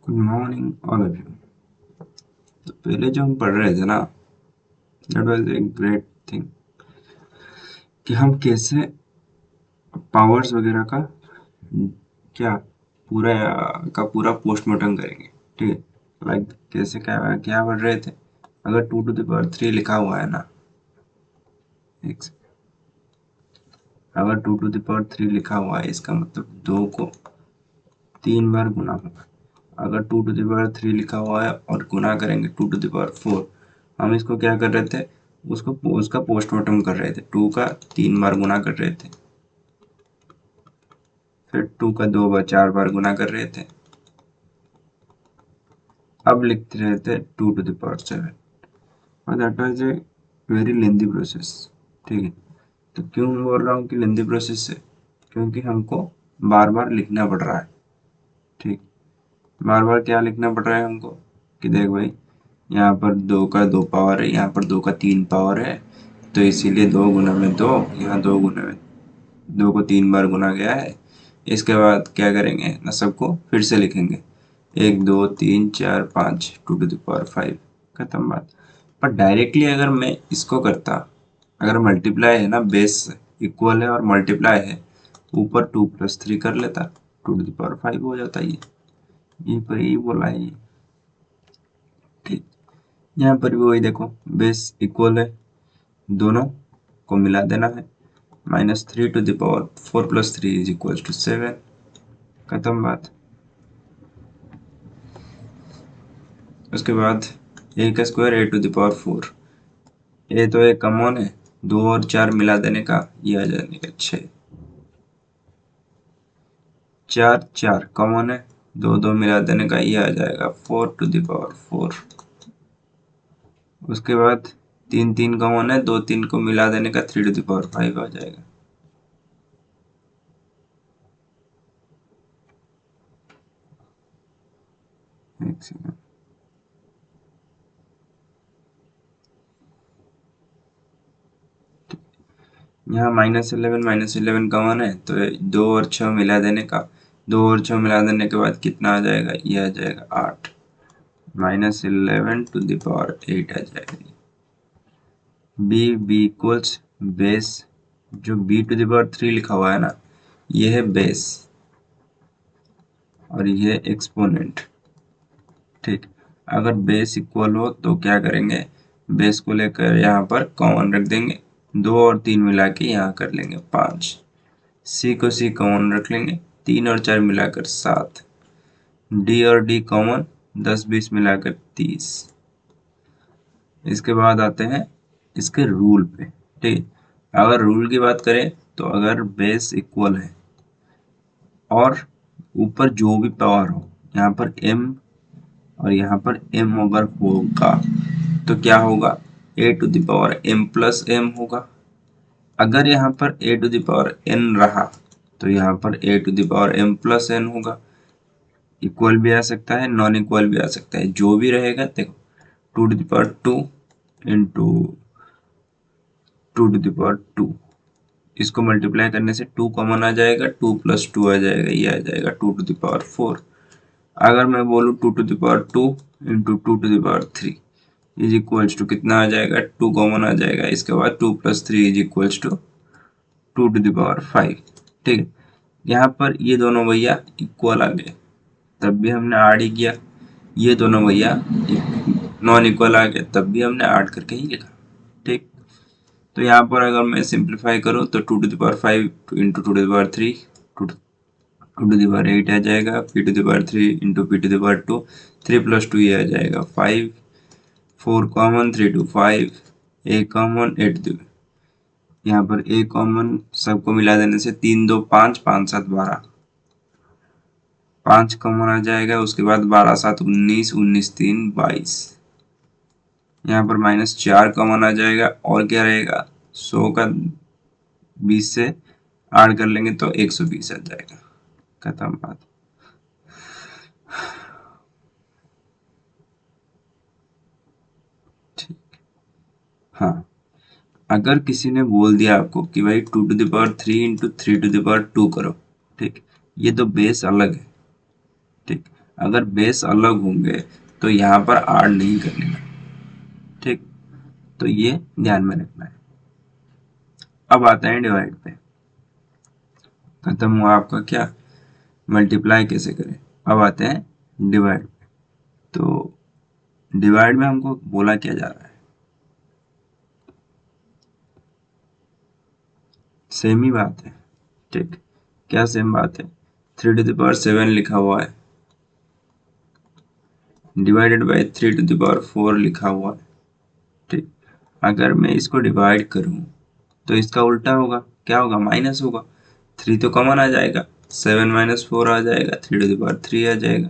Good morning all of you. तो पहले जो हम पढ़ रहे थे ना, that was a great thing कि हम कैसे पावर्स वगैरह का क्या पूरा का पूरा पोस्टमार्टम करेंगे। ठीक है, लाइक कैसे क्या क्या पढ़ रहे थे। अगर 2 to the power 3 लिखा हुआ है ना, एक अगर 2 to the power 3 लिखा हुआ है, इसका मतलब 2 को 3 बार गुना होगा। अगर 2 to the power 3 लिखा हुआ है और गुना करेंगे 2 to the power 4, हम इसको क्या कर रहे थे, उसको उसका पोस्टमार्टम कर रहे थे। 2 का 3 बार गुना कर रहे थे, फिर 2 का 2 बार 4 बार गुना कर रहे थे। अब लिखते रहे थे 2 to the power 7, और that was a very lengthy process. ठीक है, तो क्यों बोल रहा हूँ कि लेंदी प्रोसेस है, क्योंकि हमको बार बार लिखना पड़ रहा है। ठीक, बार बार क्या लिखना पड़ रहा है हमको कि देख भाई, यहाँ पर 2 का 2 पावर है, यहाँ पर 2 का 3 पावर है, तो इसीलिए 2 गुना में 2, यहाँ 2 गुना में 2 को 3 बार गुना गया है। इसके बाद क्या करेंगे ना, सबको फिर से लिखेंगे 1 2 3 4 5 2 to the power 5, खत्म बात। पर डायरेक्टली अगर मैं इसको करता, अगर मल्टीप्लाई है ना, बेस इक्वल है और मल्टीप्लाई है, ऊपर 2 + 3 कर लेता, 2 to the power 5 हो जाता। ये पर ही बोला है ये। ठीक, यहाँ पर भी वही देखो, बेस इक्वल है, दोनों को मिला देना है। -3 to the power 4 + 3 = 7, खत्म बात। उसके बाद a का स्क्वायर a⁴। ए तो एक कॉमन है, 2 और 4 मिला देने का ये आ जाएगा 6। 4 4 कॉमन है, 2 2 मिला देने का ये आ जाएगा 4 to the power 4। उसके बाद 3 3 कॉमन है, 2 3 को मिला देने का 3 to the power 5 आ जाएगा। एक सेकंड, यहाँ -11 कॉमन है, तो 2 और 6 मिला देने का, 2 और 6 मिला देने के बाद कितना आ जाएगा, ये आ जाएगा 8। -11 to the power 8 आ जाएगा। b इक्वल्स बेस, जो b⁴ लिखा हुआ है ना, ये है बेस और ये एक्सपोनेंट। ठीक, अगर बेस इक्वल हो तो क्या करेंगे, बेस को लेकर यहाँ पर कॉमन रख देंगे, 2 और 3 मिला के यहाँ कर लेंगे 5। c को c कॉमन रख लेंगे, 3 और 4 मिलाकर 7। d और d कॉमन, 10 20 मिलाकर 30। इसके बाद आते हैं इसके रूल पे। ठीक, अगर रूल की बात करें तो अगर बेस इक्वल है और ऊपर जो भी पावर हो, यहाँ पर m और यहाँ पर m अगर होगा तो क्या होगा, a⁴m होगा। अगर यहाँ पर a⁴n रहा तो यहाँ पर a⁴m+n होगा। इक्वल भी आ सकता है, नॉन इक्वल भी आ सकता है, जो भी रहेगा देखो, 2 to the power 2 into 2 to the power 2, इसको मल्टीप्लाई करने से 2 कॉमन आ जाएगा, 2 + 2 आ जाएगा, ये आ जाएगा 2 to the power 4। अगर मैं बोलूँ 2 to the power 2 into 2 to the power 3 is equals to कितना आ जाएगा, 2 कॉमन आ जाएगा, इसके बाद 2 + 3 is equals to 2 to the power 5। ठीक है, यहाँ पर ये दोनों भैया इक्वल आ गए, तब भी हमने ऐड ही किया। ये दोनों भैया नॉन इक्वल आ गए, तब भी हमने ऐड करके ही लिखा। ठीक, तो यहाँ पर अगर मैं सिंप्लीफाई करूँ तो 2 to the power 5 into 2 to the power 3 2 to the power 8 आ जाएगा, p⁴ इंटू p⁴ 3 + 2 ये आ जाएगा 5। 4 कॉमन, 3 2 5, a कॉमन 8 2, यहाँ पर a कॉमन, सबको मिला देने से 3 2 5 5 7 12, 5 कॉमन आ जाएगा। उसके बाद 12 7 19, 19 3 22, यहाँ पर -4 कॉमन आ जाएगा, और क्या रहेगा, 100 का 20 से ऐड कर लेंगे तो 120 आ जाएगा, खत्म बात। ठीक, हाँ, अगर किसी ने बोल दिया आपको कि भाई 2 to the power 3 into 3 to the power 2 करो, ठीक, ये तो बेस अलग है। ठीक, अगर बेस अलग होंगे तो यहाँ पर ऐड नहीं करने का, ठीक। तो ये ध्यान में रखना है। अब आता है डिवाइड पे। खत्म हुआ आपका क्या, मल्टीप्लाई कैसे करें। अब आते हैं डिवाइड पे। तो डिवाइड में हमको बोला क्या जा रहा है, सेम ही बात है, ठीक। क्या सेम बात है, 3⁻7 लिखा हुआ है डिवाइडेड बाई 3⁻4 लिखा हुआ है, ठीक। अगर मैं इसको डिवाइड करूं तो इसका उल्टा होगा, क्या होगा, माइनस होगा। 3 तो कॉमन आ जाएगा, 7 - 4 आ जाएगा, 3⁻3 आ जाएगा।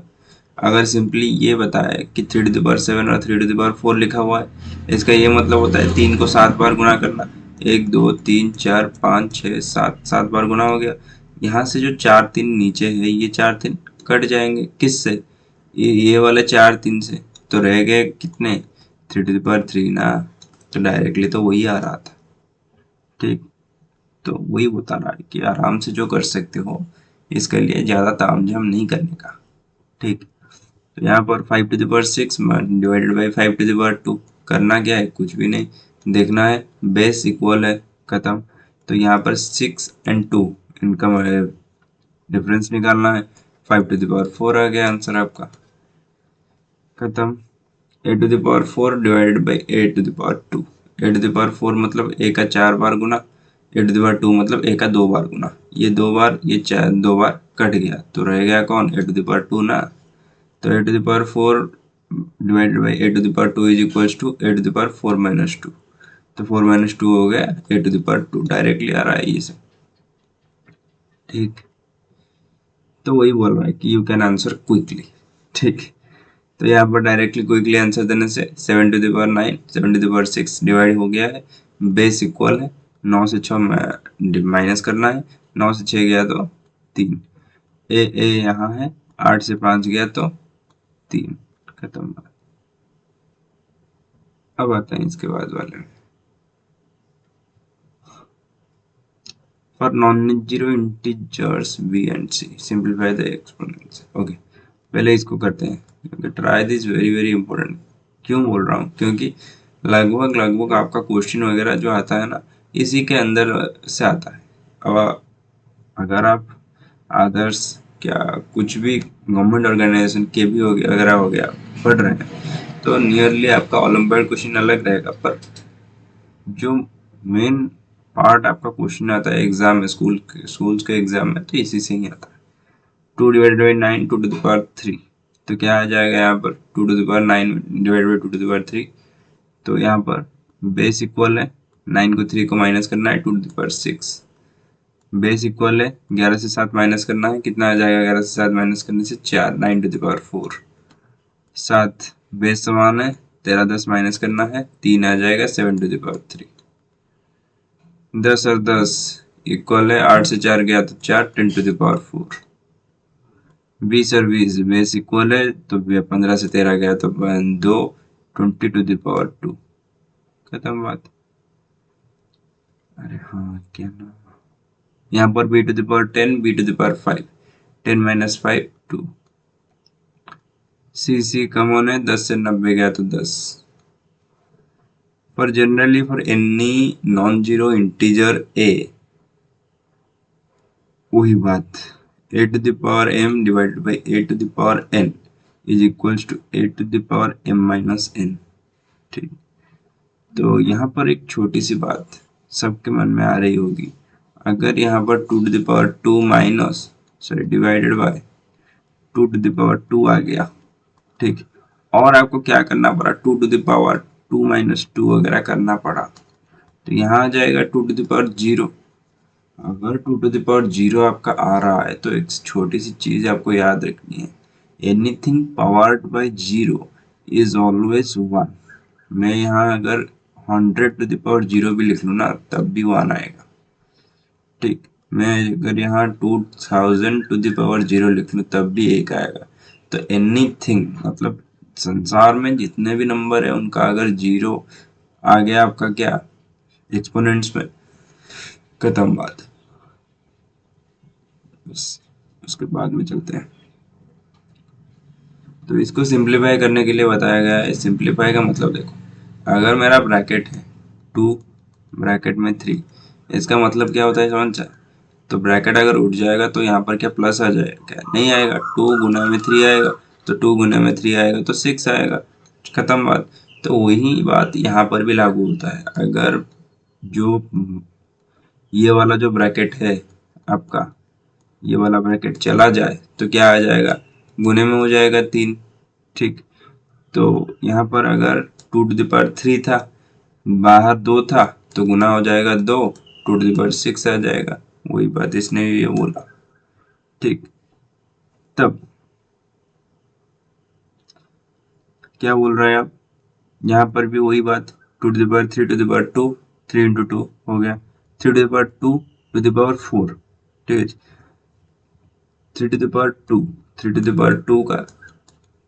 अगर सिंपली ये बताया कि 3⁻7 और 3⁻4 लिखा हुआ है, इसका ये मतलब होता है 3 को 7 बार गुणा करना। 1 2 3 4 5 6 7, 7 बार गुणा हो गया। यहाँ से जो 4 3 नीचे है, ये 4 3 कट जाएंगे, किससे, ये वाले 4 3 से। तो रह गए कितने, 3⁻3 ना। तो डायरेक्टली तो वही आ रहा था, ठीक। तो वही बता रहा है कि आराम से जो कर सकते हो, इसके लिए ज़्यादा तामझाम नहीं करने का, ठीक। तो यहाँ पर 5⁻6 डिवाइडेड बाई 5⁻2 करना क्या है, कुछ भी नहीं, देखना है बेस इक्वल है, खत्म। तो यहाँ पर 6 और 2 इनका डिफरेंस निकालना है, 5⁻4 आ गया आंसर आपका, खत्म। a⁴ divided by a⁴, a⁴ मतलब a का 4 बार गुना, a⁴ मतलब a का 2 बार गुना। ये 2 बार, ये 2 बार कट गया, तो रह गया कौन, a⁴ ना। तो a⁴ divided by a⁴ is equals to a⁴ -2। तो 4 - 2 हो गया a⁴ डायरेक्टली आ रहा है ये सब, ठीक। तो वही बोल रहा है कि यू कैन आंसर क्विकली, ठीक। तो यहाँ पर डायरेक्टली क्विकली आंसर देने से 7⁹ 7⁶ डिवाइड हो गया है, बेस इक्वल है, 9 से 6 माइनस करना है, 9 से 6 गया तो 3, ए यहाँ है, 8 से 5 गया तो 3, खत्म बात। अब आते हैं इसके बाद वाले में, for non zero integers B and C simplify the exponents. Okay, पहले इसको करते हैं, क्योंकि try this very very important. क्यों बोल रहा हूँ, क्योंकि लगभग लगभग आपका क्वेश्चन वगैरह जो आता है ना, इसी के अंदर से आता है। अब अगर आप आदर्श क्या कुछ भी गवर्नमेंट ऑर्गेनाइजेशन के भी हो गया वगैरह हो गया पढ़ रहे हैं, तो नियरली आपका ओलंपियाड क्वेश्चन अलग रहेगा, पर जो मेन पार्ट आपका क्वेश्चन आता है एग्जाम में, स्कूल्स के एग्जाम में, तो इसी से ही आता है। 2/9 2⁻3, तो क्या आ जाएगा यहाँ पर, 2⁹ डिवाइड बाई 2⁻3। तो यहाँ पर बेस इक्वल है, 9 को 3 को माइनस करना है, 2⁶। बेस इक्वल है, 11 से 7 माइनस करना है, कितना आ जाएगा, 11 से 7 माइनस करने से 4, 9⁴। 7 बेस समान है, 13 10 माइनस करना है, 3 आ जाएगा, 7⁵। 10 और 10 इक्वल है, 8 से 4 गया तो 4, 10⁴। 20 और 20 बेस इक्वल है, तो 15 से 13 गया तो 2, 20⁴। खत्म बात। अरे हाँ, क्या नाम, यहाँ पर b⁻10 b⁻5, 10 - 5 2। सी कॉमन है, 10 से 90 गया तो 10। पर generally for any non zero integer a, वही बात, a⁴m divided by a⁴n is equals to a⁴m-n, ठीक। तो यहाँ पर एक छोटी सी बात सबके मन में आ रही होगी, अगर यहाँ पर 2⁴ माइनस सॉरी डिवाइडेड बाय 2⁴ आ गया, ठीक, और आपको क्या करना पड़ा, 2⁻2 - 2 वगैरह करना पड़ा, तो यहाँ आ जाएगा 2⁻0। अगर 2⁻0 आपका आ रहा है तो एक छोटी सी चीज आपको याद रखनी है, anything powered by 0 is always 1। मैं यहाँ अगर 100⁻0 भी लिख लूँ ना, तब भी 1 आएगा, ठीक। मैं अगर यहाँ 2000⁻0 लिख लूँ तब भी 1 आएगा। तो एनीथिंग मतलब संसार में जितने भी नंबर है उनका अगर 0 आ गया आपका क्या एक्सपोनेंट्स में, खत्म बात। बस उसके बाद में चलते हैं। तो इसको सिंप्लीफाई करने के लिए बताया गया है। सिंप्लीफाई का मतलब देखो, अगर मेरा ब्रैकेट है 2 ब्रैकेट में 3, इसका मतलब क्या होता है समझ जाए। तो ब्रैकेट अगर उठ जाएगा तो यहाँ पर क्या प्लस आ जाएगा, क्या नहीं आएगा, 2 गुना में 3 आएगा, तो 2 गुना में 3 आएगा तो 6 आएगा, खत्म बात। तो वही बात यहाँ पर भी लागू होता है। अगर जो ये वाला जो ब्रैकेट है आपका, ये वाला ब्रैकेट चला जाए तो क्या आ जाएगा, गुने में हो जाएगा 3। ठीक, तो यहाँ पर अगर 2⁻³ था, बाहर 2 था, तो गुना हो जाएगा 2, 2⁻6 आ जाएगा। वही बात इसने ये बोला। ठीक, तब क्या बोल रहे हैं आप, यहाँ पर भी वही बात, 2⁻3⁻2, 3 × 2 हो गया, 3⁻2⁴, ठीक है। 3⁻2, 3⁻2 का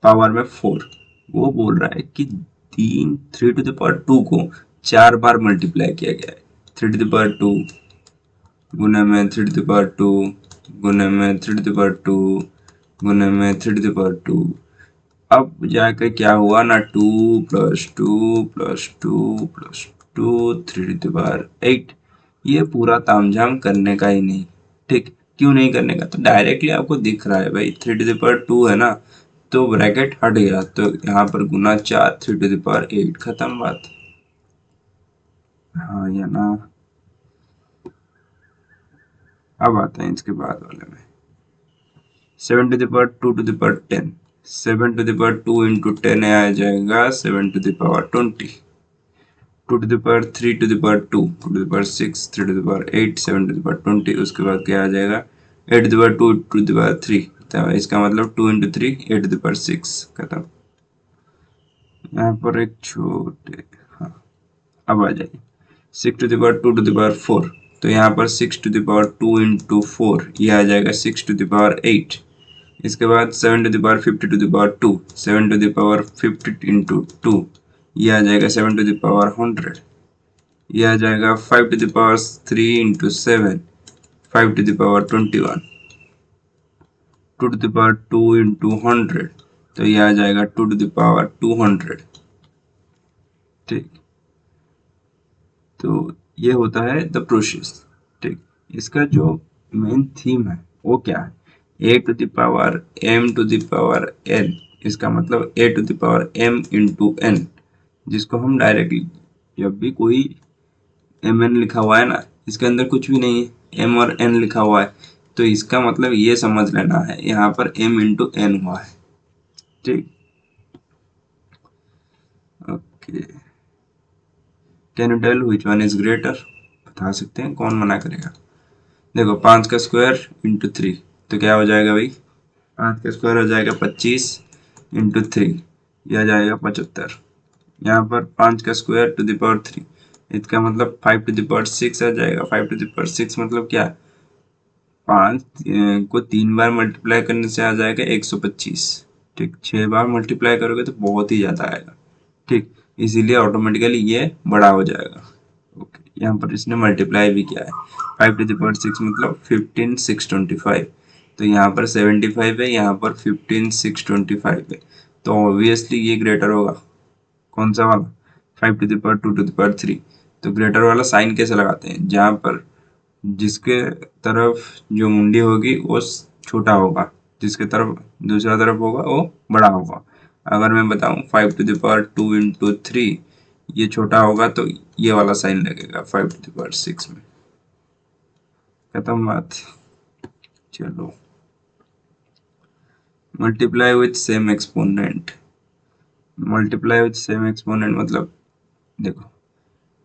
पावर में 4, वो बोल रहा है कि 3⁻2 को 4 बार मल्टीप्लाई किया गया है। 3⁻2 गुने में 3⁻2 गुने में 3⁻2 गुने में 3⁻2, अब जाकर क्या हुआ ना, 2 + 2 + 2 + 2 3⁸ ये पूरा तामझाम करने का ही नहीं। ठीक, क्यों नहीं करने का, तो डायरेक्टली आपको दिख रहा है भाई 3⁻2 है ना, तो ब्रैकेट हट गया, तो यहाँ पर गुना 4 3⁸, खत्म बात। हाँ या ना। अब आता है इसके बाद वाले में, 7⁻2⁻10, 7⁻2 × 10 आ जाएगा 7⁻20, 2⁻3⁻2, 2⁻6, 3⁸, 7⁻20, उसके बाद क्या आ जाएगा 8⁻2 2⁻3, तो इसका मतलब 2 × 3 8⁻6, खत्म। यहाँ पर एक छोटे, हाँ अब आ जाइए 6⁻2⁻4, तो यहाँ पर 6⁻2 × 4 ये आ जाएगा 6⁸। इसके बाद 7⁻50⁻2, 7⁻50 × 2 ये आ जाएगा 7⁻100, ये आ जाएगा 5⁻3 × 7, 5⁻21, 2⁻2 × 100, तो ये आ जाएगा 2⁻200। ठीक, तो ये होता है द प्रोसेस। ठीक, इसका जो मेन थीम है वो क्या है, a⁴m⁴n, इसका मतलब a⁴m × n, जिसको हम डायरेक्टली, जब भी कोई mn लिखा हुआ है ना, इसके अंदर कुछ भी नहीं है, m और n लिखा हुआ है, तो इसका मतलब ये समझ लेना है यहाँ पर m × n हुआ है। ठीक, okay, can you tell which one is greater, बता सकते हैं, कौन मना करेगा। देखो 5 का स्क्वायर × 3, तो क्या हो जाएगा भाई, 5 का स्क्वायर हो जाएगा 25 × 3, यह आ जाएगा 75। यहाँ पर 5 का स्क्वायर टू द पावर 3, इसका मतलब 5⁻6 आ जाएगा। 5⁻6 मतलब क्या, 5 को 3 बार मल्टीप्लाई करने से आ जाएगा 125। ठीक, 6 बार मल्टीप्लाई करोगे तो बहुत ही ज़्यादा आएगा। ठीक, इसीलिए ऑटोमेटिकली ये बड़ा हो जाएगा। ओके, यहाँ पर इसने मल्टीप्लाई भी किया है, 5⁻6 मतलब 15,625, तो यहाँ पर 75 है, यहाँ पर 15,625 है, तो ऑब्वियसली ये ग्रेटर होगा। कौन सा वाला, 5⁻2⁻3। तो ग्रेटर वाला साइन कैसे लगाते हैं, जहाँ पर जिसके तरफ जो मुंडी होगी वो छोटा होगा, जिसके तरफ दूसरा तरफ होगा वो बड़ा होगा। अगर मैं बताऊं 5⁻2 × 3 ये छोटा होगा, तो ये वाला साइन लगेगा 5⁻6 में, खत्म बात। चलो, multiply with same exponent, multiply with same exponent मतलब देखो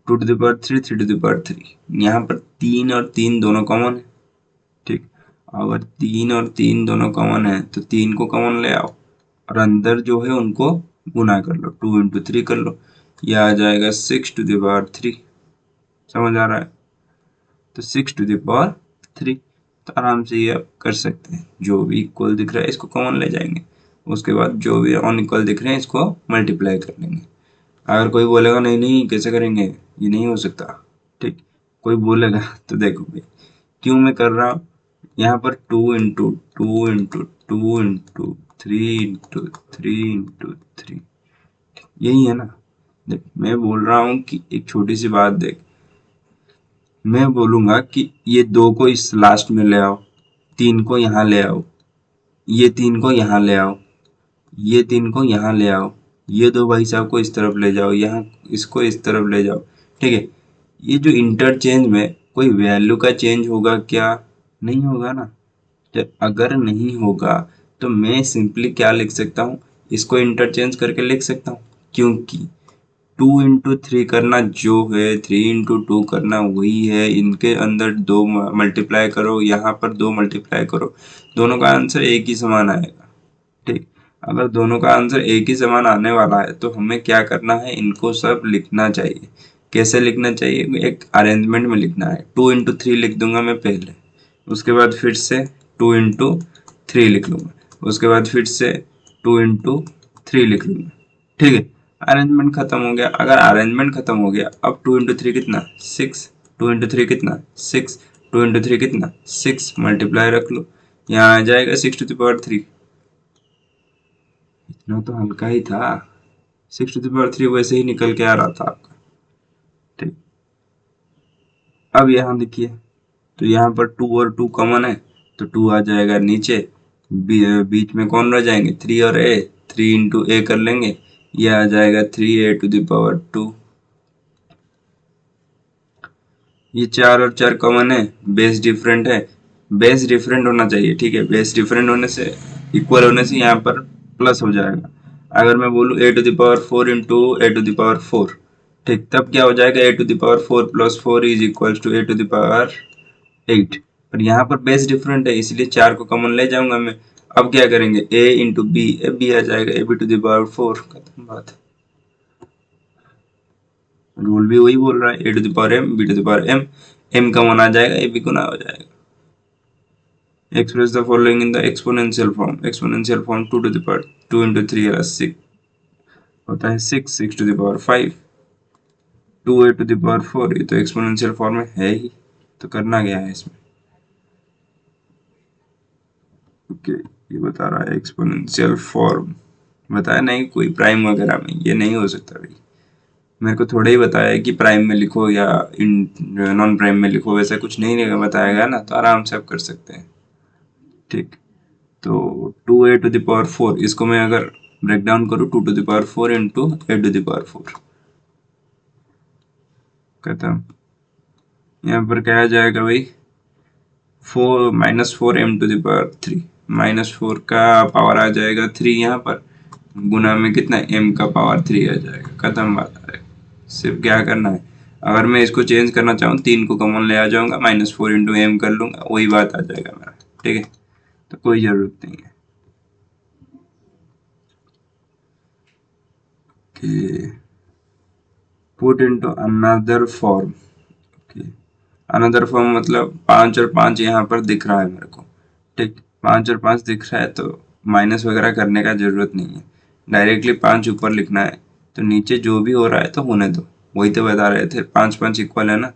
2⁻3 3⁻3, यहाँ पर 3 और 3 दोनों कॉमन है। ठीक, अगर 3 और 3 दोनों कॉमन है तो 3 को कॉमन ले आओ, और अंदर जो है उनको गुना कर लो, 2 × 3 कर लो, यह आ जाएगा 6⁻3। समझ आ रहा है, तो 6⁻3, तो आराम से ये आप कर सकते हैं, जो भी इक्वल दिख रहा है इसको कॉमन ले जाएंगे, उसके बाद जो भी अनइक्वल दिख रहे हैं इसको मल्टीप्लाई कर लेंगे। अगर कोई बोलेगा नहीं नहीं कैसे करेंगे, ये नहीं हो सकता, ठीक, कोई बोलेगा तो देखो भाई क्यों मैं कर रहा हूँ, यहाँ पर 2 × 2 × 2 × 3 × 3 × 3, यही है ना। देख मैं बोल रहा हूँ कि एक छोटी सी बात देख, मैं बोलूंगा कि ये 2 को इस लास्ट में ले आओ, 3 को यहाँ ले आओ, ये 3 को यहाँ ले आओ, ये 3 को यहाँ ले आओ, ये 2 भाई साहब को इस तरफ ले जाओ, यहाँ इसको इस तरफ ले जाओ। ठीक है, ये जो इंटरचेंज में कोई वैल्यू का चेंज होगा क्या? नहीं होगा ना। जब अगर नहीं होगा तो मैं सिंपली क्या लिख सकता हूँ, इसको इंटरचेंज करके लिख सकता हूँ, क्योंकि 2 × 3 करना जो है 3 × 2 करना वही है। इनके अंदर 2 मल्टीप्लाई करो, यहाँ पर 2 मल्टीप्लाई करो, दोनों का आंसर एक ही समान आएगा। ठीक, अगर दोनों का आंसर एक ही समान आने वाला है तो हमें क्या करना है, इनको सब लिखना चाहिए। कैसे लिखना चाहिए? एक अरेंजमेंट में लिखना है। 2 × 3 लिख दूंगा मैं पहले, उसके बाद फिर से 2 × 3 लिख लूंगा, उसके बाद फिर से 2 × 3 लिख लूंगा। ठीक है, अरेंजमेंट खत्म हो गया। अगर अरेंजमेंट खत्म हो गया, अब 2 × 3 कितना? 6। 2 × 3 कितना? 6। 2 × 3 कितना? 6, मल्टीप्लाई रख लो, यहाँ आ जाएगा 6⁻3। इतना तो हल्का ही था, 6⁻3 वैसे ही निकल के आ रहा था आपका। ठीक, अब यहाँ देखिए, तो यहाँ पर 2 और 2 कॉमन है, तो 2 आ जाएगा नीचे, बीच में कौन रह जाएंगे? 3 और a, 3 × a कर लेंगे, ये आ जाएगा 3a⁻2। ये 4 और 4 कॉमन है, बेस डिफरेंट है, बेस डिफरेंट होना चाहिए। ठीक है, बेस डिफरेंट होने से, इक्वल होने से यहाँ पर प्लस हो जाएगा। अगर मैं बोलूँ a⁴ इंटू a⁴, ठीक, तब क्या हो जाएगा? a⁴ + 4 is equal to a⁸ पर यहाँ पर बेस डिफरेंट है, इसलिए 4 को कॉमन ले जाऊंगा मैं। अब क्या करेंगे? a × b, b आ जाएगा ab⁴, खत्म बात। रूल भी वही बोल रहा है, a⁴m b⁴m, m कॉमन आ जाएगा, a भी गुना हो जाएगा। Express the following in the exponential form. Exponential form 2 × 3 6 होता है 6, 6⁵, 2a⁴, ये तो एक्सपोनेंशियल फॉर्म में है ही, तो करना क्या है इसमें? ओके, ये बता रहा है एक्सपोनेंशियल फॉर्म, बताया नहीं कोई प्राइम वगैरह में ये नहीं हो सकता भाई। मेरे को थोड़ा ही बताया है कि प्राइम में लिखो या इन नॉन प्राइम में लिखो, वैसा कुछ नहीं बताया गया ना, तो आराम से आप कर सकते हैं। ठीक, तो 2a⁴, इसको मैं अगर ब्रेक डाउन करूँ, 2⁴ इंटू a⁴, खत्म। यहाँ पर क्या आ जाएगा भाई? 4 -4m⁻3, -4 का पावर आ जाएगा 3, यहाँ पर गुना में कितना? m का पावर 3 आ जाएगा, खत्म बात आ जाएगा। सिर्फ क्या करना है, अगर मैं इसको चेंज करना चाहूँ, 3 को कॉमन ले आ जाऊंगा, -4 × m कर लूंगा, वही बात आ जाएगा मेरा। ठीक है, तो कोई जरूरत नहीं है। Put into another form. Okay, another form मतलब 5 और 5 यहाँ पर दिख रहा है मेरे को। ठीक, 5 और 5 दिख रहा है, तो माइनस वगैरह करने का जरूरत नहीं है, डायरेक्टली 5 ऊपर लिखना है, तो नीचे जो भी हो रहा है तो होने दो। वही तो बता रहे थे, 5 5 इक्वल है ना।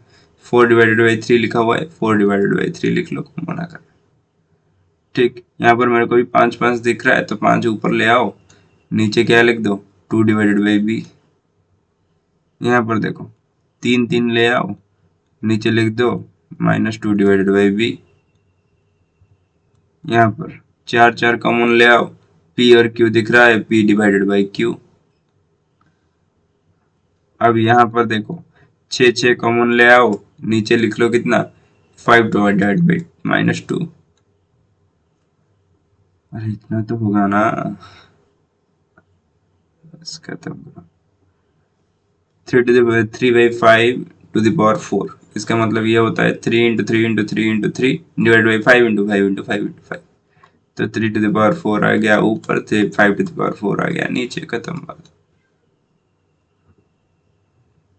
4/3 लिखा हुआ है, 4/3 लिख लो, मना कर। ठीक, यहाँ पर मेरे को भी 5 5 दिख रहा है, तो 5 ऊपर ले आओ, नीचे क्या लिख दो? 2/b। यहाँ पर देखो, 3 3 ले आओ, नीचे लिख दो -2/b। यहाँ पर 4 4 कॉमन ले आओ, p और q दिख रहा है, p/q। अब यहाँ पर देखो, 6 6 कॉमन ले आओ, नीचे लिख लो कितना? 5/2। अरे इतना तो होगा ना, इसका तो 3/5 इसका मतलब ये होता है 3 × 3 × 3 × 3 / 5 × 5 × 5 × 5, तो 3/4 आ गया ऊपर से, 5/4 आ गया नीचे, खत्म बात।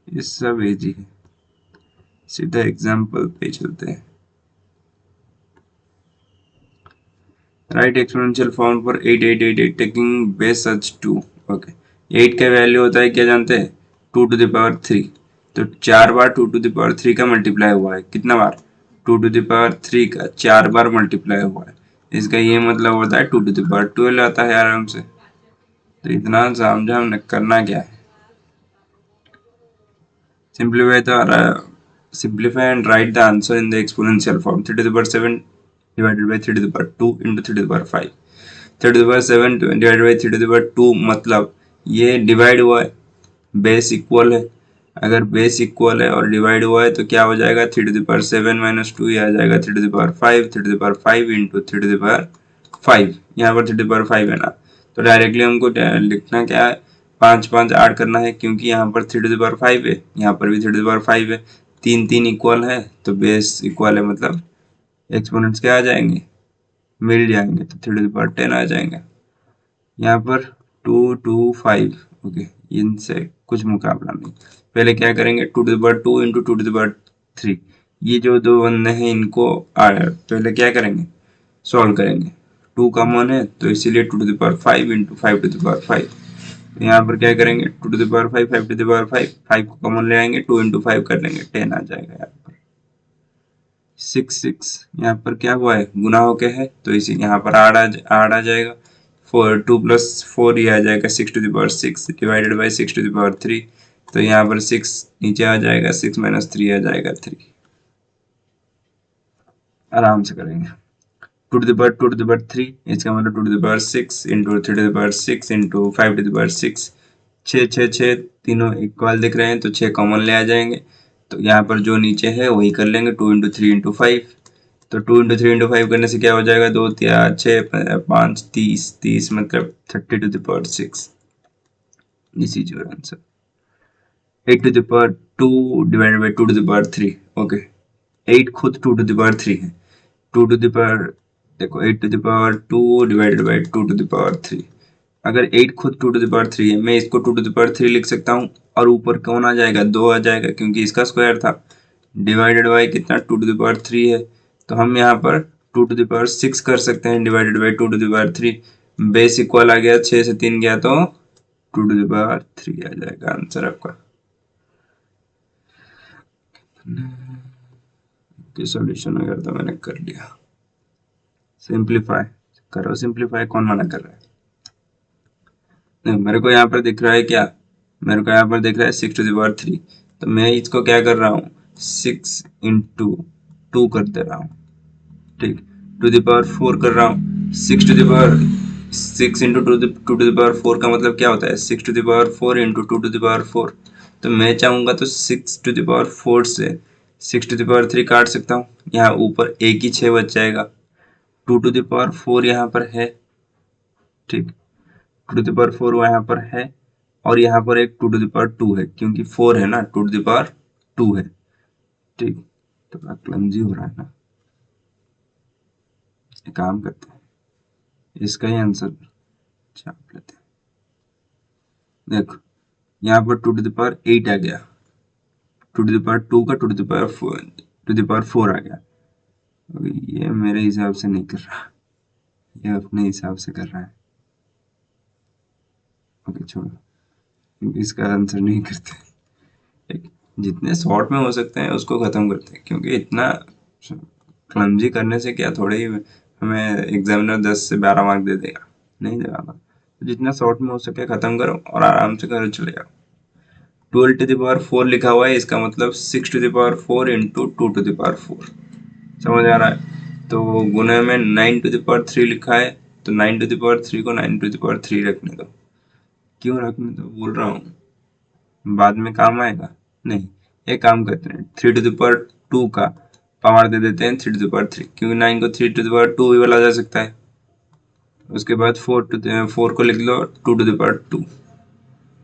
ये सब इजी है, सीधा एग्जाम्पल पे चलते हैं। Right exponential form for 8 8 8 8 taking base as 2। Okay, 8 का वैल्यू होता है क्या जानते हैं? 2⁻3। तो 4 बार 2⁻3 का मल्टीप्लाई हुआ है, कितना बार? 2⁻3 का 4 बार मल्टीप्लाई हुआ है, इसका ये मतलब होता है 2 टू द पावर 12 आता है आराम से। तो इतना समझा हमने, करना क्या है, simplify and write the answer in the exponential form. 3 to the power 7 divided by 3 to the power 2 into 3 to the power 5. 3 to the power 7 divided by 3 to the power 2 मतलब ये डिवाइड हुआ है, बेस इक्वल है। अगर base equal है और divide हुआ है तो क्या हो जाएगा, 3 टू द पावर 7 माइनस 2, ये आ जाएगा 3 to the power 5, 3 to the power 5 into 3 to the power 5। यहाँ पर 3 टू द पावर 5 है ना, तो डायरेक्टली हमको लिखना क्या है, 5 5 ऐड करना है, क्योंकि यहाँ पर 3 टू द पावर 5 है, यहाँ पर भी 3 टू द पावर 5 है, 3 3 इक्वल है तो बेस इक्वल है, मतलब एक्सपोनेंट्स क्या आ जाएंगे, मिल जाएंगे, तो 3 टू द पावर 10 आ जाएंगे। यहाँ पर 2 2 5, ओके, इनसे कुछ मुकाबला नहीं। पहले क्या करेंगे, 2 to the power 2 into 2 to the power 3, ये जो दो बंदे हैं इनको पहले क्या करेंगे, सॉल्व करेंगे। 2 कॉमन है तो इसीलिए 2 to the power 5 into 5 to the power 5। यहाँ पर क्या करेंगे, 2 to the power 5, 5 to the power 5, 5 को कॉमन ले आएंगे, 2 इंटू 5 कर लेंगे, 10 आ जाएगा। यहाँ पर 6 6 यहाँ पर क्या हुआ है, गुना होके है, तो इसी यहाँ पर आड़ आ जाएगा, 4 2 प्लस 4 ये आ जाएगा 6 to the power 6 divided by 6 to the power 3, तो यहाँ पर 6 नीचे आ जाएगा, 6 माइनस 3 आ जाएगा 3। आराम से करेंगे, 2 to the power 2 to the power 3, इसका मतलब 2 to the power 6 into 3 to the power 6 into 5 to the power 6, 6 6 6 तीनों इक्वल दिख रहे हैं तो 6 कॉमन ले आ जाएंगे, तो यहाँ पर जो नीचे है वही कर लेंगे, 2 इंटू 3 इंटू 5, तो 2 इंटू 3 इंटू 5 करने से क्या हो जाएगा, 2 3 6 5 30 30 मतलब 30 to the power 6। This is your answer. 8 to the power 2 divided by 2 to the power 3, okay, 8 खुद 2 टू द पावर 3 है, 2 टू द पावर, देखो 8 to the power 2 divided by 2 to the power 3, अगर 8 खुद 2 टू द पावर 3 है, मैं इसको 2 to the power 3 लिख सकता हूँ, और ऊपर कौन आ जाएगा, 2 आ जाएगा, क्योंकि इसका स्क्वायर था, डिवाइडेड बाई कितना, 2 टू द पावर 3 है, तो हम यहाँ पर 2 टू द पावर 6 कर सकते हैं, divided by 2 to the power 3, base equal आ गया, 6 से 3 गया तो 2 टू द पावर 3 आ जाएगा आंसर आपका। सॉल्यूशन अगर तो मैंने कर लिया, सिंप्लीफाई करो, सिंप्लीफाई कौन मना कर रहा है, नहीं मेरे को यहाँ पर दिख रहा है क्या, मेरे को यहाँ पर दिख रहा है 6 टू द पावर 3, तो मैं इसको क्या कर रहा हूँ, 6 इंटू 2 कर दे रहा हूँ, ठीक, टू द पावर 4 कर रहा हूँ, 6 to the power 6 into 2 to the power 4 का मतलब क्या होता है, 6 to the power 4 into 2 to the power 4, तो मैं चाहूँगा तो 6 टू द पावर 4 से 6 टू द पावर 3 काट सकता हूँ, यहाँ ऊपर एक ही 6 बच जाएगा, 2 टू द पावर 4 यहाँ पर है, ठीक, 2 टू द पावर 4 यहाँ पर है, और यहाँ पर एक 2 टू द पावर 2 है, क्योंकि 4 है ना, 2 टू द पावर 2 है, ठीक, तो क्लमजी हो रहा है ना, एक काम करते हैं, इसका ही आंसर छाप लेते हैं। देखो यहाँ पर 2 टू द पावर 8 आ गया, 2 टू द पावर 2 का 2 to the power 4 to the power 4 आ गया, ये मेरे हिसाब से नहीं कर रहा, ये अपने हिसाब से कर रहा है, ओके छोड़ो, इसका आंसर नहीं करते, जितने शॉर्ट में हो सकते हैं उसको खत्म करते हैं, क्योंकि इतना क्लमजी करने से क्या थोड़े ही हमें एग्जामिनर 10 से 12 मार्क दे देगा, नहीं देगा, तो जितना शॉर्ट में हो सके खत्म करो और आराम से घर चले जाओ। 12 टू द पावर 4 लिखा हुआ है, इसका मतलब 6 to the power 4 into 2 to the power 4, समझ आ रहा है, तो गुने में 9 टू द पावर 3 लिखा है, तो 9 टू द पावर 3 को 9 टू द पावर 3 रखने दो, क्यों रखने दो बोल रहा हूँ, बाद में काम आएगा, नहीं, एक काम करते हैं, 3 टू द पावर 2 का पावर दे देते हैं 3 टू द पावर 3, क्योंकि 9 को 3 टू द पावर 2 भी बोला जा सकता है, उसके बाद 4 को लिख लो 2 टू द पावर 2,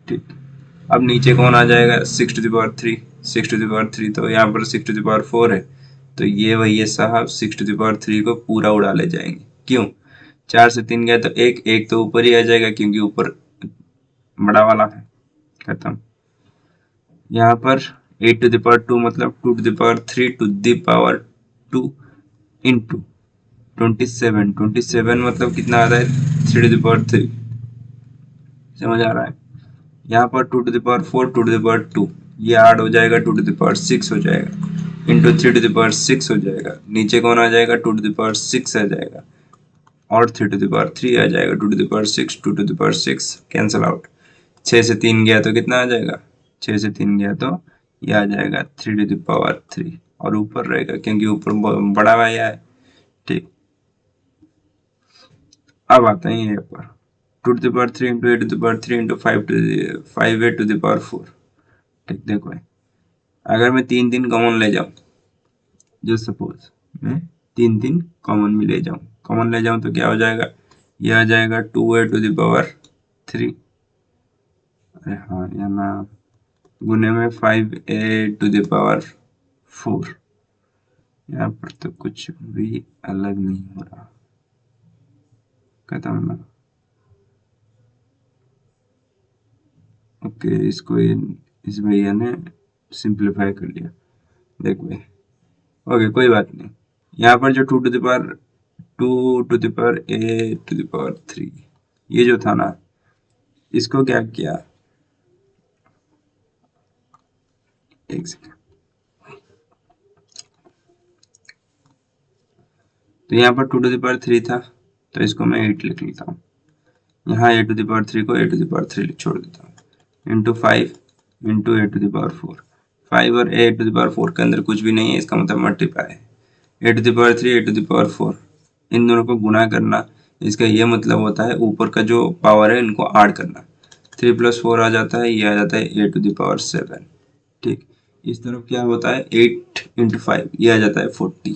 ठीक, अब नीचे कौन आ जाएगा, 6 to the power 3, 6 to the power 3, तो यहाँ पर 6 टू द पावर 4 है, तो ये वही है साहब, 6 टू द पावर 3 को पूरा उड़ा ले जाएंगे, क्यों, 4 से 3 गया तो एक तो ऊपर ही आ जाएगा, क्योंकि ऊपर बड़ा वाला है, खत्म। यहाँ पर 8 टू द पावर 2 मतलब 2 to the power 3 to the power 2 into 27 मतलब कितना आता है, 3 टू द पावर 3, समझ आ रहा है, यहाँ पर 2 to the power 4 2 to the power 2, ये ऐड हो जाएगा 2 टू द पावर 6 हो जाएगा, इंटू 3 टू द पावर 6 हो जाएगा, नीचे कौन आ जाएगा, 2 टू द पावर 6 आ जाएगा, और 3 to the power 3 आ जाएगा, 2 to the power 6, 2 to the power 6 cancel out, 6 से 3 गया तो कितना आ जाएगा, 6 से 3 गया तो ये आ जाएगा 3 to the power 3 और ऊपर रहेगा क्योंकि ऊपर बड़ा वाई है। ठीक, अब आता है ये पर 2 to the power 3 into 8 to the power 3 into 5 ठीक, देखो भाई अगर मैं तीन तीन कॉमन ले जाऊं, जो सपोज मैं तीन तीन कॉमन में ले जाऊं, कॉमन ले जाऊं तो क्या हो जाएगा, ये आ जाएगा 2a to the power 3, अरे हाँ या ना, गुने में 5a to the power 4, यहाँ पर तो कुछ भी अलग नहीं हो रहा, खत्म ना। ओके, इसको इस भैया ने सिंप्लीफाई कर लिया, देख भाई। ओके कोई बात नहीं, यहाँ पर जो 2 to the power 3 ये जो था ना, इसको क्या किया, एक सेकेंड, तो यहाँ पर 2 to the power 3 था तो इसको मैं 8 लिख लेता हूँ, यहाँ a to the power 3 को a to the power 3 छोड़ देता हूँ, into 5 into a to the power 4, 5 और a to the power 4 के अंदर कुछ भी नहीं है, इसका मतलब मल्टीप्लाई है, a to the power 3 a to the power 4 इन दोनों को गुना करना, इसका ये मतलब होता है ऊपर का जो पावर है इनको ऐड करना, 3 + 4 आ जाता है, ये आ जाता है a to the power 7। ठीक, इस तरफ क्या होता है 8 इंटू 5, ये आ जाता है 40,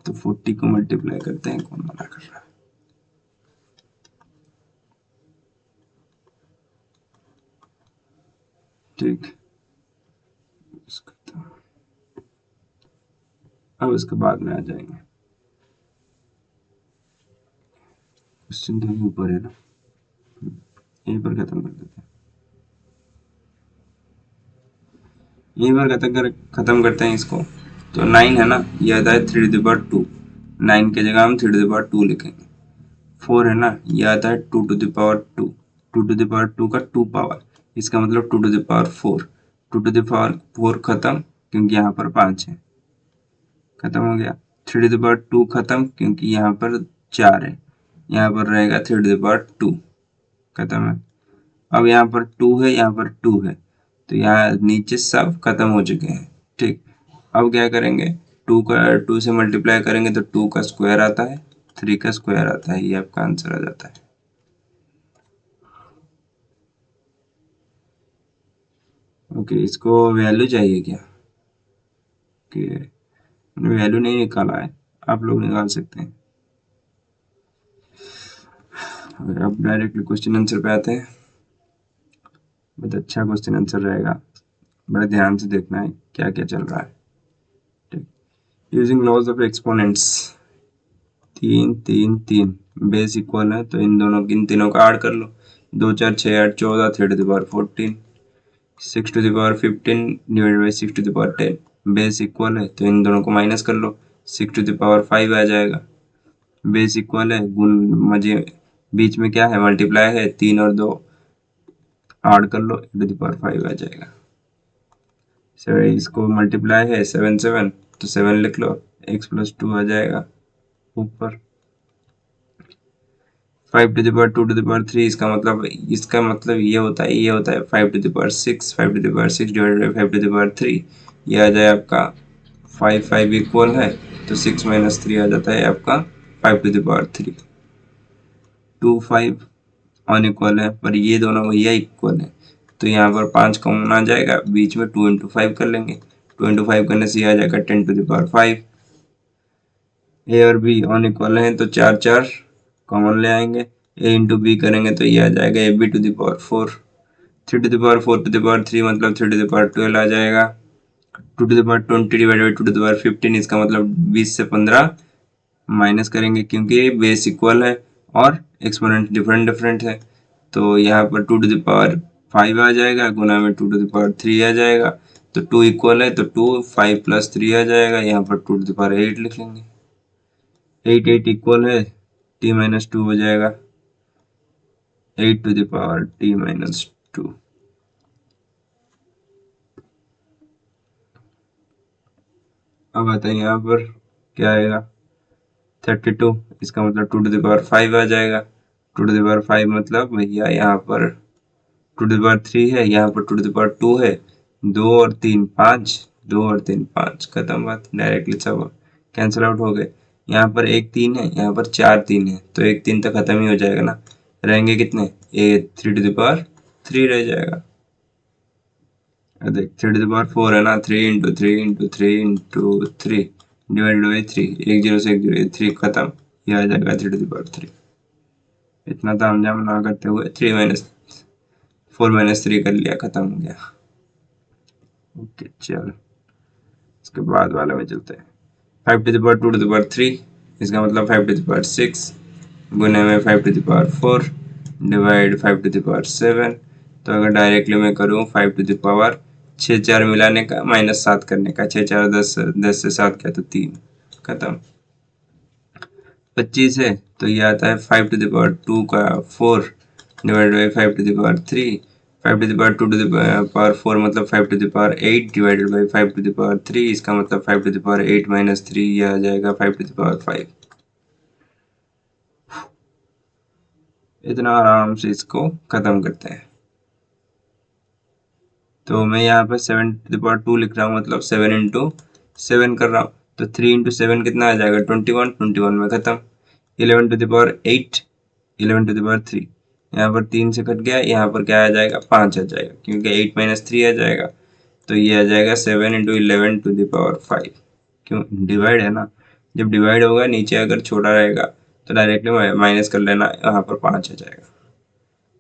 तो 40 को मल्टीप्लाई करते हैं, कौन मना कर रहा है। ठीक, अब इसके बाद में आ जाएंगे, क्वेश्चन तो ऊपर है ना, यहीं पर खत्म कर देते हैं, यहीं पर खत्म करते हैं इसको। तो 9 है ना, ये आता है 3 to the power 2, 9 की जगह हम 3 to the power 2 लिखेंगे। 4 है ना, ये आता है 2 to the power 2, 2 to the power 2 का 2 पावर, इसका मतलब 2 to the power 4, 2 to the power 4 खत्म क्योंकि यहाँ पर 5 है, खत्म हो गया। 3 to the power 2 खत्म क्योंकि यहाँ पर 4 है, यहाँ पर रहेगा 3 to the power 2, खत्म है। अब यहाँ पर 2 है, यहाँ पर 2 है, तो यहाँ नीचे सब खत्म हो चुके हैं। ठीक, अब क्या करेंगे, 2 से मल्टीप्लाई करेंगे तो 2 का स्क्वायर आता है, 3 का स्क्वायर आता है, ये आपका आंसर आ जाता है। ओके, इसको वैल्यू चाहिए क्या, कि वैल्यू नहीं निकाला है, आप लोग निकाल सकते हैं। अब डायरेक्टली क्वेश्चन आंसर पे आते हैं, बहुत अच्छा क्वेश्चन आंसर रहेगा, बड़े ध्यान से देखना है क्या क्या चल रहा है। ठीक, using laws of exponents, 3 3 3 base equal है तो इन तीनों का ऐड कर लो, 2 4 6 8 14, 3 to the power 14, 6 to the power 15 divided by 6 to the power 10, base equal है तो इन दोनों को माइनस कर लो, 6 to the power 5 आ जाएगा, बेस इक्वल है, गुण मजे बीच में क्या है मल्टीप्लाई है, 3 और 2 ऐड कर लो, e to the power 5 आ जाएगा। इसको मल्टीप्लाई है 7 7 तो 7 लिख लो, x+2 आ जाएगा ऊपर, 5 to the power 2 to the power 3, इसका मतलब ये होता है, 5 to the power 6, 5 to the power 6 divided by 5 to the power 3, ये आ जाए आपका 5 5 इक्वल है तो 6 - 3 आ जाता है आपका 5 to the power 3, 2 5 अनइक्वल है पर ये दोनों भैया इक्वल है, तो यहाँ पर 5 कॉमन आ जाएगा, बीच में 2 × 5 कर लेंगे, 2 × 5 करने से आ जाएगा 10 to the power 5। ए और बी अनइक्वल है तो 4 4 कॉमन ले आएंगे, ए इंटू बी करेंगे तो ये आ जाएगा ab to the power 4, 3 to the power 4 to the power 3 मतलब 3 to the power 12 आ जाएगा, 2 to the power 20 divided by 2 to the power 15, इसका मतलब 20 से 15 माइनस करेंगे क्योंकि बेस इक्वल है और एक्सपोनेंट डिफरेंट डिफरेंट है, तो यहाँ पर 2 to the power 5 आ जाएगा, गुना में 2 to the power 3 आ जाएगा, तो 2 इक्वल है तो 2 5 + 3 आ जाएगा, यहाँ पर 2 to the power 8 लिख लेंगे, 8 8 इक्वल है t - 2 हो जाएगा, 8 to the power t - 2। अब आता है यहाँ पर क्या आएगा, 32, इसका मतलब 2 टू द पावर 5 आ जाएगा। 2 टू द पावर 5 मतलब भैया यहाँ पर 2 टू द पावर 3 है, यहाँ पर 2 टू द पावर 2 है, 2 और 3 5, 2 और 3 5, खत्म बात, डायरेक्टली सब कैंसिल आउट हो गए। यहाँ पर एक 3 है, यहाँ पर 4 3 है, तो एक 3 तो खत्म ही हो जाएगा ना, रहेंगे कितने, ये 3 टू द पावर 3 रह जाएगा। देख 3 टू द पावर 4 है ना, 3 into 3 into 3 into 3 divided by 3, एक जीरो से एक जीरो, 3 खत्म, ये आ जाएगा 3 टू द पावर 3। इतना तामझाम ना करते हुए 3 माइनस 4 माइनस 3 कर लिया, खत्म हो गया। ओके चल, इसके बाद वाले में चलते हैं। 5 to the power 2 to the power 3, इसका मतलब 5 टू द पावर 6 गुने में 5 to the power 4 divide 5 to the power 7। तो अगर डायरेक्टली मैं करूँ 5 टू द पावर 6 4 मिलाने का माइनस 7 करने का, 6 4 10, 10 से 7 क्या तो 3, खत्म। 25 है तो ये आता है 5 टू द पावर 2 का 4 divide by 5 to the power 3, 5 to the power 2 to the power 4 मतलब 5 to the power 8 divided by 5 to the power 3, इसका मतलब 5 टू द पावर 8 माइनस 3, ये आ जाएगा 5 टू द पावर 5। इतना आराम से इसको खत्म करते हैं। तो मैं यहाँ पे 7 टू द पावर 2 लिख रहा हूँ, मतलब 7 इंटू 7 कर रहा हूँ, तो 3 इंटू 7 कितना आ जाएगा, 21, 21 में खत्म। 11 to the power 8, 11 to the power 3, यहाँ पर 3 से कट गया, यहाँ पर क्या आ जाएगा, 5 आ जाएगा, क्योंकि 8 माइनस 3 आ जाएगा, तो ये आ जाएगा 7 इंटू 11 टू द पावर 5। क्यों, डिवाइड है ना, जब डिवाइड होगा नीचे अगर छोटा रहेगा तो डायरेक्टली माइनस कर लेना, यहाँ पर 5 आ जाएगा।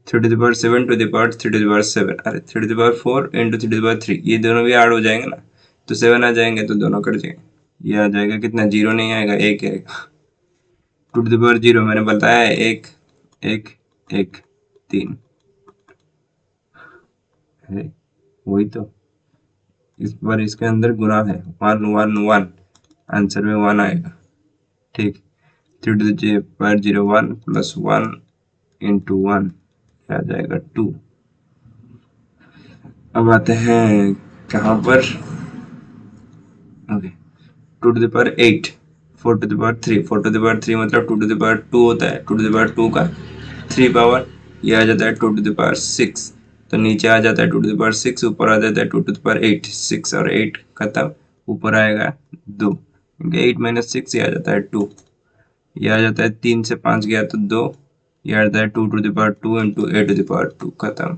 3 to the power 7 to the power 3 to the power 7, अरे 3 to the power 4 into 3 to the power 3, ये दोनों भी ऐड हो जाएंगे ना, तो 7 आ जाएंगे, तो दोनों कट जाएंगे, ये आ जाएगा कितना, 0 नहीं आएगा, 1 आएगा। 2 टू द पावर 0 मैंने बताया है, 1 1 1 3 है, वही तो, इस बार इसके अंदर गुना है, 1 1 1, आंसर में 1 आएगा, ठीक। 3 to the power 0 1 plus 1 into 1 आ जाएगा 2। अब आते हैं कहाँ पर, okay, 2 to the power 8, 4 to the power 3, 4 to the power 3 मतलब 2 टू द पावर 2 होता है, 2 टू द पावर 2 का 3 पावर, ये आ जाता है 2 टू द पावर 6, तो नीचे आ जाता है 2 टू द पावर 6, ऊपर आ जाता है 2 टू द पावर 8, 6 और 8 खत्म, ऊपर आएगा 2, क्योंकि 8 माइनस 6 ये आ जाता है 2, ये आ जाता है 3 से 5 गया तो 2, ये आ जाता है 2 to the power 2 into a to the power 2, खत्म।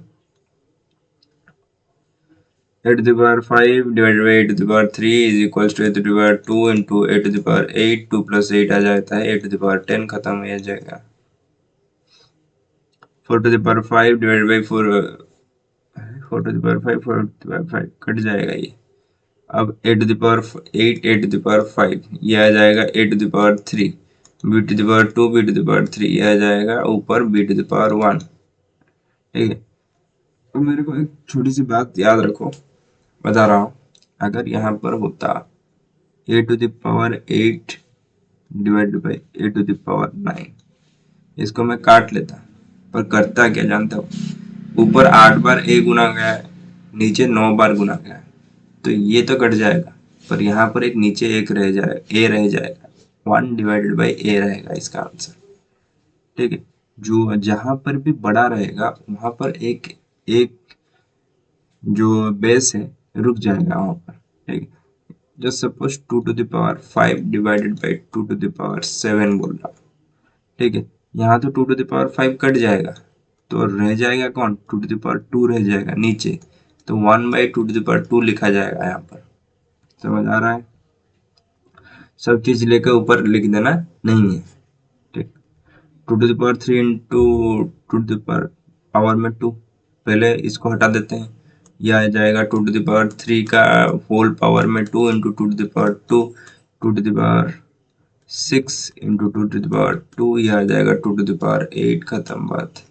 a to the power 5 divided by a to the power 3 is equals to a to the power 2 into a to the power 8, 2 plus 8 आ जाता है a to the power 10, खत्म हो जाएगा। 4 to the power 5 divided by 4, 4 to the power 5, 4 to the power 5 cut जाएगा ये। अब a to the power 8, a to the power 5, ये आ जाएगा a to the power 3, b to the power 2, b to the power 3, ये आ जाएगा ऊपर b to the power 1, ठीक है। तो मेरे को एक छोटी सी बात याद रखो, बता रहा हूँ, अगर यहाँ पर होता a to the power 8 divided by a to the power 9, इसको मैं काट लेता, पर करता क्या जानता हो, ऊपर 8 बार a गुना गया है, नीचे 9 बार गुना गया है, तो ये तो कट जाएगा, पर यहाँ पर एक नीचे एक रह जाएगा, a रह जाएगा, 1 डिवाइडेड बाई a रहेगा इसका आंसर, ठीक है। जो जहाँ पर भी बड़ा रहेगा वहाँ पर एक एक जो बेस है रुक जाएगा वहाँ पर, ठीक है। Just suppose 2 to the power 5 divided by 2 to the power 7 बोल रहा हूँ, ठीक है। यहाँ तो 2 टू द पावर 5 कट जाएगा, तो रह जाएगा कौन, 2 टू द पावर 2 रह जाएगा नीचे, तो 1 बाई 2 टू द पावर 2 लिखा जाएगा यहाँ पर, समझ आ रहा है। सब चीज लेकर ऊपर लिख देना नहीं है, ठीक। 2 to the power 3 into 2 to the power में 2, पहले इसको हटा देते हैं, यह आ जाएगा 2 टू द पावर 3 का होल पावर में 2 into 2 to the power 2, 2 to the power 6 into 2 to the power 2, यह आ जाएगा 2 टू द पावर 8, खत्म बात।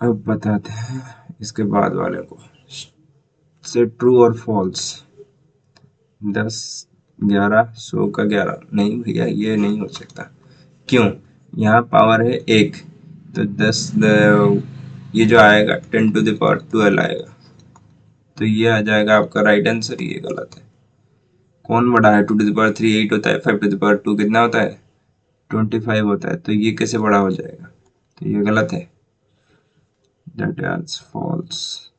अब बताते हैं इसके बाद वाले को, से ट्रू और फॉल्स। 10 11 100 का 11, नहीं भैया ये नहीं हो सकता, क्यों, यहाँ पावर है 1, तो 10 ये जो आएगा 10 टू द पावर 12 आएगा, तो ये आ जाएगा आपका राइट आंसर, ये गलत है। कौन बड़ा है? 2 to the power 3 8 होता है, 5 to the power 2 कितना होता है? 25 होता है। तो ये कैसे बड़ा हो जाएगा? तो ये गलत है, that is false.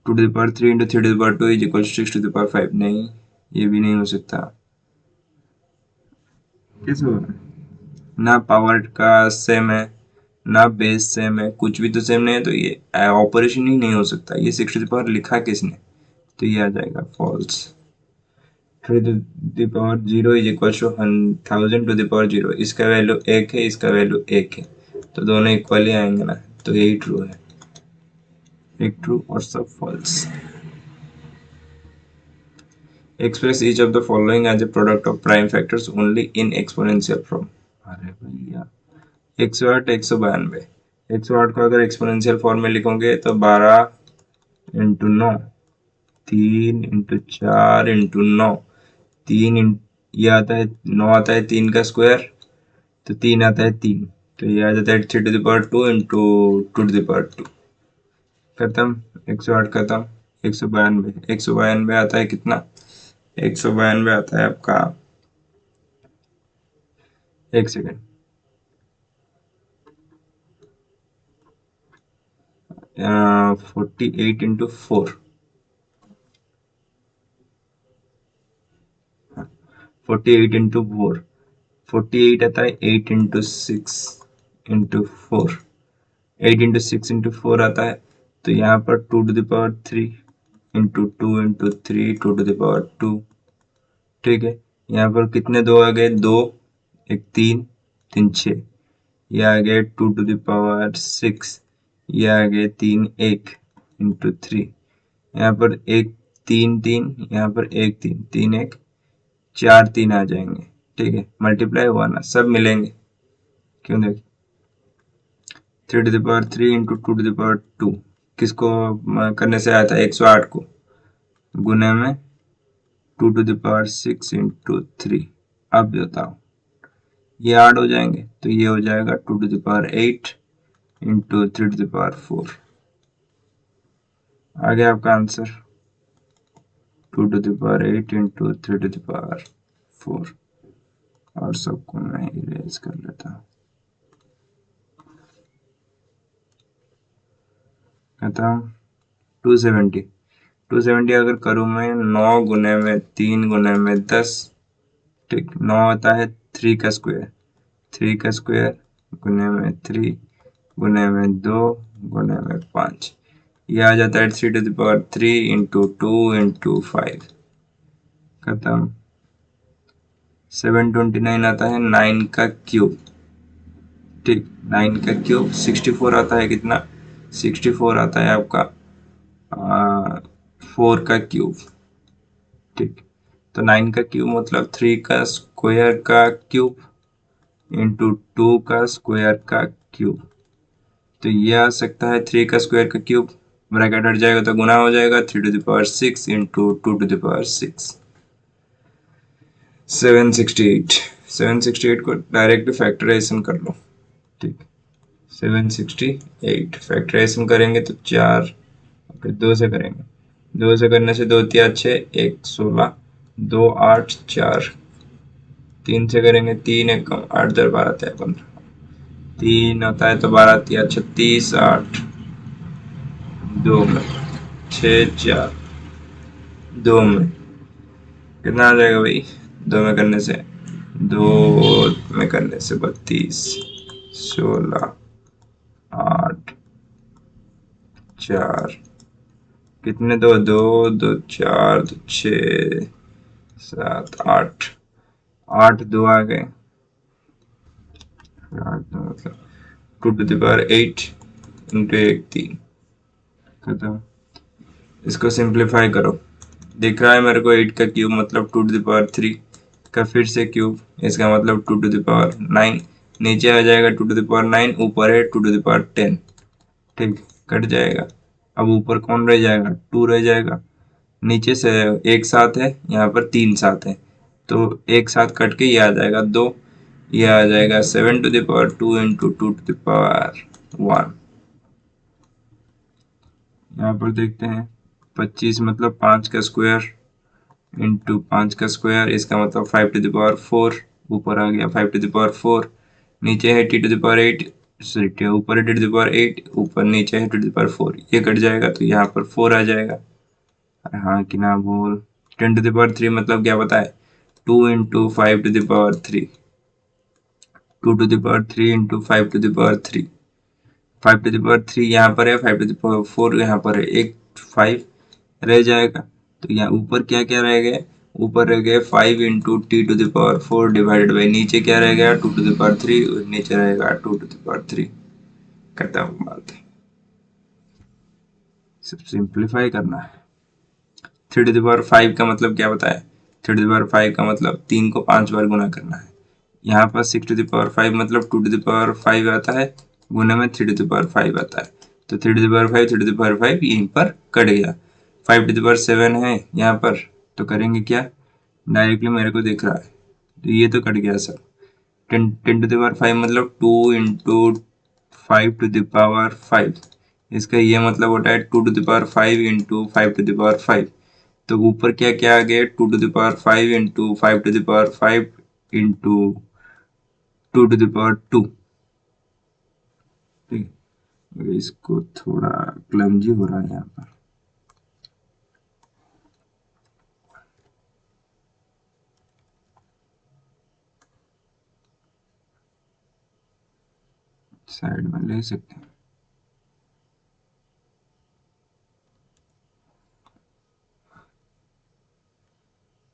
2 to the power 3 into 3 to the power 2 is equal to 6 to the power 5। नहीं, ये भी नहीं हो सकता। कैसे हो रहा है? ना पावर का सेम है, ना बेस सेम है, कुछ भी तो सेम नहीं है, तो ये ऑपरेशन ही नहीं हो सकता। ये 6 to the power लिखा किसने? तो ये आ जाएगा false. 3 to the power 0 is equal to 1000 to the power 0। इसका वैल्यू 1 है, इसका वैल्यू 1 है, तो दोनों इक्वल ही आएंगे ना, तो यही ट्रू है। एक ट्रू और सब false. Express each of the following as a product of prime factors only in exponential form। अरे भैया, 108 192, 108 को अगर एक्सपोनेंशियल फॉर्म में लिखोगे तो 12 इंटू 9, 3 इंटू 4 इंटू 9, ये आता है 9 आता है 3 का स्क्वायर, तो 3 आता है 3, तो ये आ जाता है 3 to the power 2 into 2 to the power 2। खत्म, 108 खत्म। 192, 192 आता है कितना? 192 आता है आपका, एक सेकेंड, 48 इंटू 4, 48 इंटू 4, 48 आता है 8 इंटू 6 इंटू 4, 8 इंटू 6 इंटू 4 आता है। तो यहाँ पर 2 to the power 3 into 2 into 3 2 to the power 2। ठीक है, यहाँ पर कितने दो आ गए? 2, एक 3, 3 6, ये आ गए 2 to the power 6, ये आ गए 3 1 इंटू 3, यहाँ पर एक 3 3, यहाँ पर एक 3 3 1, 4 3 आ जाएंगे। ठीक है, मल्टीप्लाई हुआ ना, सब मिलेंगे। क्यों? देख, 3 to the power 3 into 2 to the power 2 किसको करने से आया था? 108 को गुने में 2 to the power 6 इंटू 3। अब बताओ, ये 8 हो जाएंगे, तो ये हो जाएगा 2 to the power 8 into 3 to the power 4। आ गया आपका answer, 2 to the power 8 into 3 to the power 4। और सबको मैं इरेज कर लेता हूँ। खत्म। 270, 270 अगर करूँ मैं 9 गुने में 3 गुने में 10, ठीक, 9 आता है 3 का स्क्वायर, 3 का स्क्वायर गुने में 3 गुने में 2 गुने में 5, ये आ जाता है 3 to the power 3 into 2 into 5। खत्म। 729 आता है 9 का क्यूब, ठीक, 9 का क्यूब। 64 आता है कितना? 64 आता है आपका 4 का क्यूब, ठीक। तो 9 का क्यूब मतलब 3 का स्क्वायर का क्यूब इंटू 2 का स्क्वायर का क्यूब। तो ये आ सकता है 3 का स्क्वायर का क्यूब, ब्रैकेट हट जाएगा तो गुना हो जाएगा 3 to the power 6 into 2 to the power 6। 768, 768 को डायरेक्ट फैक्टराइजेशन कर लो, ठीक। 768 फैक्टराइजेशन करेंगे तो 4, ओके 2 से करेंगे, 2 से करने से 2 तिया 6, 1 16, 2 8 4, 3 से करेंगे 3 1 कम 8 10 12 13 15, 3 होता है तो 12 तिया 36, 8 2 में 6 4, 2 में कितना आ जाएगा भाई? 2 में करने से 32, 16 8 4, कितने 2 2 2 4 2 6 7 8, 8 2 आ गए, 8 2 मतलब 2 to the power 8 इंटू 1 3। खत्म। इसको सिंप्लीफाई करो, दिख रहा है मेरे को 8 का क्यूब मतलब 2 to the power 3 का फिर से क्यूब, इसका मतलब 2 to the power 9, नीचे आ जाएगा 2 to the power 9, ऊपर है 2 to the power 10, ठीक, कट जाएगा। अब ऊपर कौन रह जाएगा? 2 रह जाएगा। नीचे से एक साथ है, यहाँ पर 3 साथ है, तो एक साथ कट के ये आ जाएगा 2, ये आ जाएगा 7 to the power 2 into 2 to the power 1। यहाँ पर देखते हैं 25 मतलब 5 का स्क्वायर इंटू 5 का स्क्वायर, इसका मतलब 5 टू द पावर 4, ऊपर आ गया 5 टू द पावर 4, नीचे है t to the power 8, sorry ऊपर है t टू द पावर 8, ऊपर नीचे है t टू द पावर 4, ये कट जाएगा तो यहाँ पर 4 आ जाएगा। हाँ कि ना बोल। 10 टू द पावर 3 मतलब क्या पता है, 2 into 5 to the power 3, 2 to the power 3 into 5 to the power 3, 5 to the power 3 यहाँ पर है, 5 टू द पावर 4 यहाँ पर है, एक 5 रह जाएगा। तो यहाँ ऊपर क्या क्या रह गया, ऊपर रह गया 5 into t to the power 4 divided by, नीचे क्या रह गया 2 टू द पावर 3, और नीचे रहेगा 2 टू द पावर 3। करता हूँ बात, सब सिंप्लीफाई करना है। 3 टू द पावर 5 का मतलब क्या बताया, 3 टू द पावर 5 का मतलब 3 को 5 बार गुना करना है। यहाँ पर 6 टू द पावर 5 मतलब 2 टू द पावर 5 आता है, गुना में 3 टू द पावर 5 आता है। तो 3 to the power 5, 3 to the power 5 यहीं पर कट गया। 5 टू द पावर 7 है यहाँ पर, तो करेंगे क्या, डायरेक्टली मेरे को दिख रहा है तो ये तो कट गया सब। 10 टू द पावर 5 मतलब 2 इंटू 5 टू द पावर 5, इसका ये मतलब होता है 2 to the power 5 into 5 to the power 5। तो ऊपर क्या क्या आ गया, 2 to the power 5 into 5 to the power 5 into 2 to the power 2। ठीक है, इसको थोड़ा क्लमजी हो रहा है यहाँ पर। साइड में ले सकते हैं।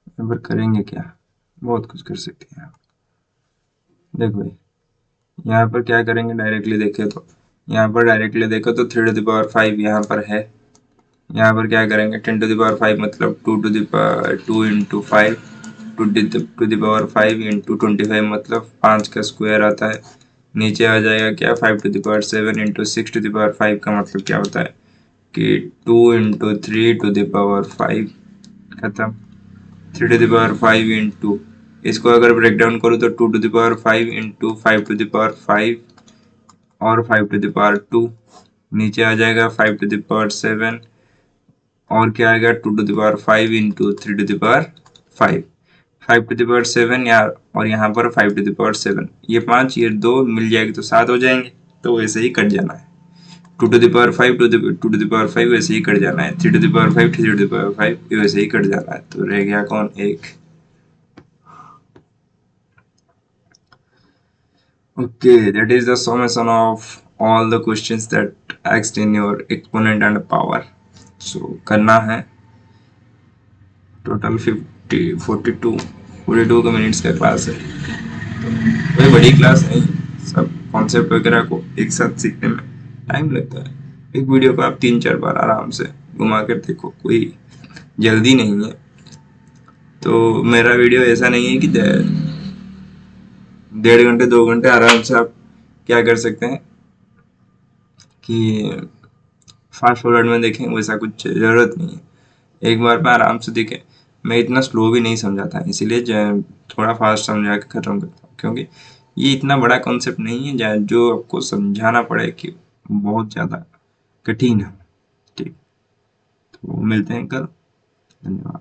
यहाँ पर करेंगे क्या, बहुत कुछ कर सकते हैं। देखो भाई, यहाँ पर क्या करेंगे, डायरेक्टली देखे तो यहाँ पर डायरेक्टली देखो तो 3 टू द पावर 5 यहाँ पर है। यहाँ पर क्या करेंगे, 10 टू द पावर 5 मतलब 2 to the power 2 into 5, 2 to the power 5 into 25 मतलब 5 का स्क्वायर आता है। नीचे आ जाएगा क्या, 5 to the power 7 into 6 to the power 5 का मतलब क्या होता है कि 2 इंटू 3 टू द पावर 5, खत्म। 3 टू द पावर 5 इंटू, इसको अगर ब्रेक डाउन करूँ तो 2 to the power 5 into 5 to the power 5 और 5 टू द पावर 2, नीचे आ जाएगा 5 टू द पावर 7 और क्या आएगा 2 to the power 5 into 3 to the power 5, 5 to the power 7 यार, और यहाँ पर 5 टू द पावर 7, ये 5 ये 2 मिल जाएगी तो 7 हो जाएंगे, तो वैसे ही कट जाना है। 2 to the power 5 2 to the power 5 वैसे ही कट जाना है, 3 to the power 5 3 to the power 5 वैसे ही कट जाना है, तो रह गया कौन, एक। Okay, that is the summation of all the questions that asked in your exponent and power. So करना है टोटल 42 का मिनट्स का क्लास है, कोई बड़ी क्लास नहीं, सब कॉन्सेप्ट वगैरह को एक साथ सीखने में टाइम लगता है। एक वीडियो को आप 3-4 बार आराम से घुमा कर देखो, कोई जल्दी नहीं है। तो मेरा वीडियो ऐसा नहीं है कि 1.5 घंटे 2 घंटे आराम से आप क्या कर सकते हैं कि फास्ट फॉरवर्ड में देखें, वैसा कुछ ज़रूरत नहीं है। एक बार में आराम से देखें। मैं इतना स्लो भी नहीं समझाता, इसीलिए थोड़ा फास्ट समझा के ख़त्म करता हूँ, क्योंकि ये इतना बड़ा कॉन्सेप्ट नहीं है जो आपको समझाना पड़े कि बहुत ज़्यादा कठिन है। ठीक, तो मिलते हैं कल, धन्यवाद।